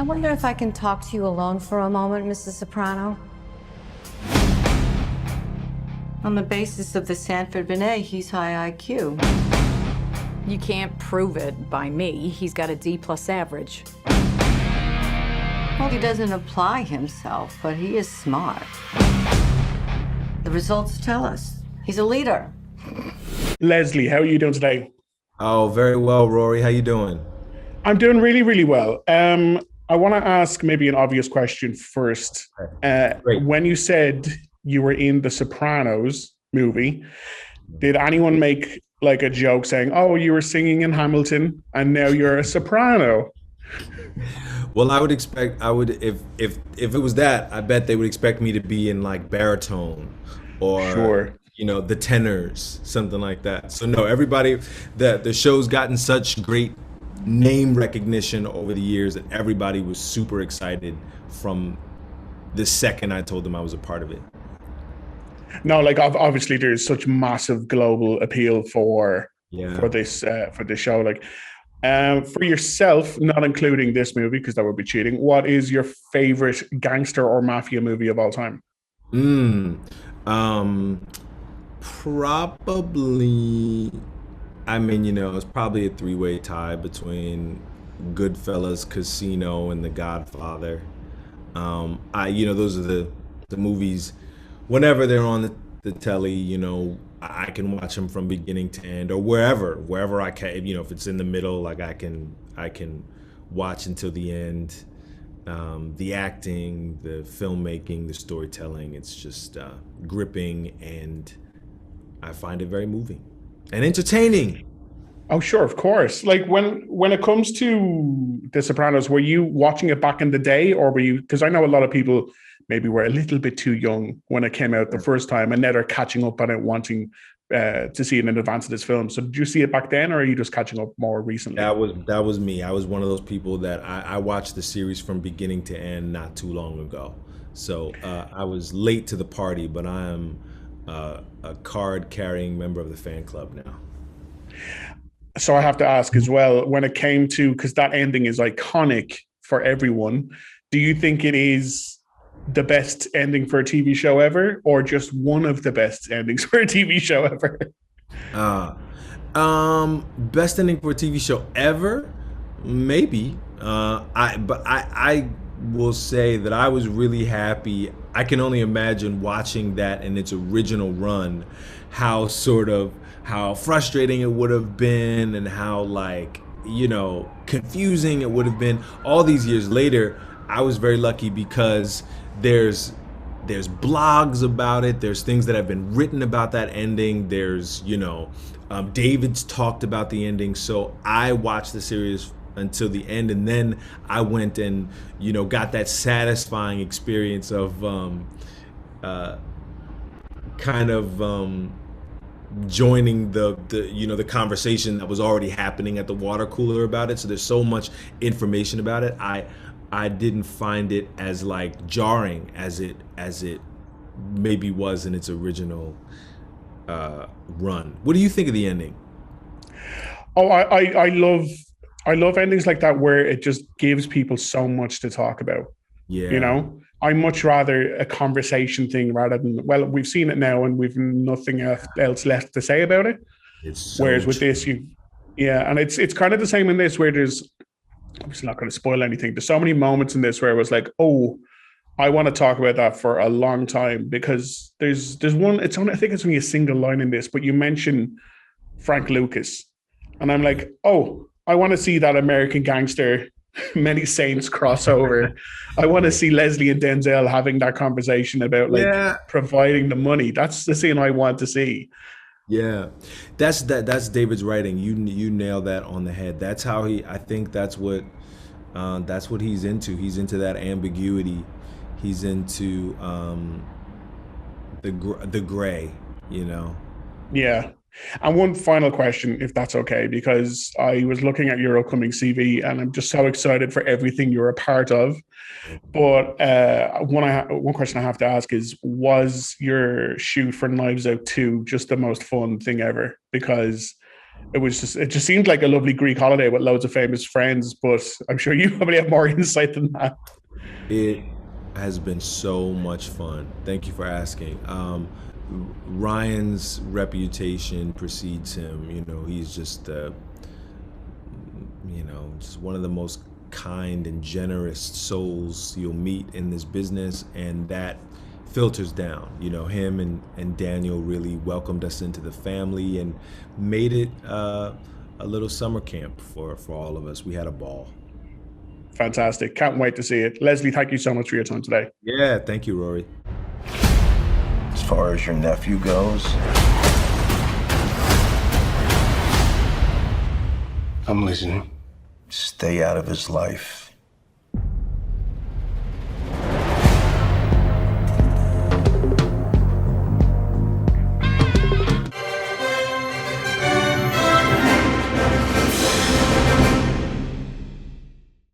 wonder if I can talk to you alone for a moment, Mrs. Soprano. On the basis of the Sanford Binet, he's high IQ. You can't prove it by me. He's got a D+ average. Well, he doesn't apply himself, but he is smart. The results tell us he's a leader. Leslie, how are you doing today? Oh, very well, Rory. How you doing? I'm doing really, really well. I want to ask maybe an obvious question first. Great. When you said you were in the Sopranos movie, did anyone make like a joke saying, "Oh, you were singing in Hamilton and now you're a soprano"? Well, I would if it was that, I bet they would expect me to be in like baritone or Sure. the tenors, something like that. So no, everybody, the show's gotten such great name recognition over the years that everybody was super excited from the second I told them I was a part of it. No, like obviously there's such massive global appeal for this show. Like, for yourself, not including this movie because that would be cheating. What is your favorite gangster or mafia movie of all time? Probably. I mean, it's probably a three-way tie between Goodfellas, Casino, and The Godfather. Those are the movies. Whenever they're on the telly, I can watch them from beginning to end, or wherever I can. If it's in the middle, like I can watch until the end. The acting, the filmmaking, the storytelling, it's just gripping, and I find it very moving and entertaining. Oh, sure, of course. Like when it comes to The Sopranos, were you watching it back in the day, or were you? Because I know a lot of people maybe were a little bit too young when it came out the first time, and now they're catching up on it, wanting to see it in advance of this film. So did you see it back then, or are you just catching up more recently? That was me. I was one of those people that I watched the series from beginning to end not too long ago. So I was late to the party, but I am a card-carrying member of the fan club now. So I have to ask as well, when it came to, because that ending is iconic for everyone, do you think it is the best ending for a TV show ever, or just one of the best endings for a TV show ever? Best ending for a TV show ever? Maybe. I will say that I was really happy. I can only imagine watching that in its original run, how frustrating it would have been, and how confusing it would have been. All these years later, I was very lucky because there's blogs about it. There's things that have been written about that ending. There's David's talked about the ending. So I watched the series until the end, and then I went and got that satisfying experience of joining the conversation that was already happening at the water cooler about it. So there's so much information about it. I didn't find it as jarring as it maybe was in its original run. What do you think of the ending? Oh, I love endings like that where it just gives people so much to talk about. Yeah. I much rather a conversation thing rather than, well, we've seen it now and we've nothing else left to say about it. It's so Whereas with true. this, and it's kind of the same in this, where there's, I'm just not going to spoil anything. There's so many moments in this where it was like, oh, I want to talk about that for a long time, because there's one, I think it's only a single line in this, but you mention Frank Lucas, and I'm like, oh, I want to see that American Gangster, Many Saints crossover. I want to see Leslie and Denzel having that conversation about providing the money. That's the scene I want to see. Yeah, that's David's writing. You nail that on the head. That's how I think that's what he's into. He's into that ambiguity. He's into the gray. Yeah. And one final question, if that's okay, because I was looking at your upcoming CV and I'm just so excited for everything you're a part of. But one question I have to ask is, was your shoot for Knives Out 2 just the most fun thing ever? Because it just seemed like a lovely Greek holiday with loads of famous friends. But I'm sure you probably have more insight than that. It has been so much fun. Thank you for asking. Ryan's reputation precedes him. You know, he's just, just one of the most kind and generous souls you'll meet in this business, and that filters down. You know, him and Daniel really welcomed us into the family and made it a little summer camp for all of us. We had a ball. Fantastic. Can't wait to see it. Leslie, thank you so much for your time today. Yeah, thank you, Rory. As far as your nephew goes, I'm listening. stay out of his life.